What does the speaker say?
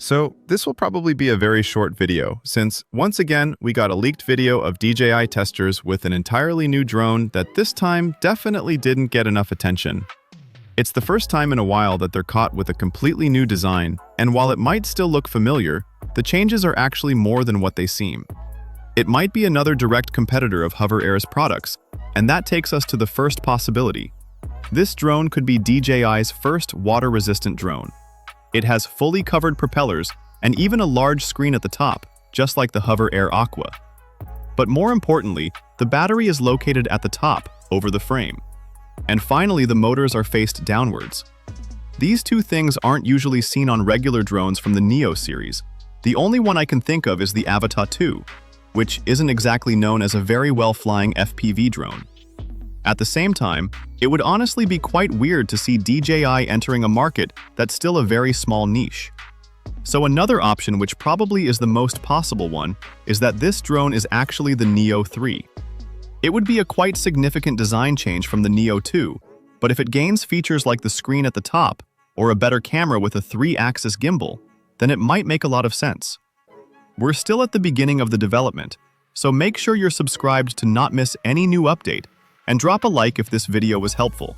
So this will probably be a very short video, since once again we got a leaked video of DJI testers with an entirely new drone that this time definitely didn't get enough attention. It's the first time in a while that they're caught with a completely new design, and while it might still look familiar, the changes are actually more than what they seem. It might be another direct competitor of Hover Air's products, and that takes us to the first possibility. This drone could be DJI's first water-resistant drone. It has fully covered propellers and even a large screen at the top, just like the Hover Air Aqua. But more importantly, the battery is located at the top, over the frame. And finally, the motors are faced downwards. These two things aren't usually seen on regular drones from the Neo series. The only one I can think of is the Avata 2, which isn't exactly known as a very well-flying FPV drone. At the same time, it would honestly be quite weird to see DJI entering a market that's still a very small niche. So another option, which probably is the most possible one, is that this drone is actually the Neo 3. It would be a quite significant design change from the Neo 2, but if it gains features like the screen at the top, or a better camera with a 3-axis gimbal, then it might make a lot of sense. We're still at the beginning of the development, so make sure you're subscribed to not miss any new update, and drop a like if this video was helpful.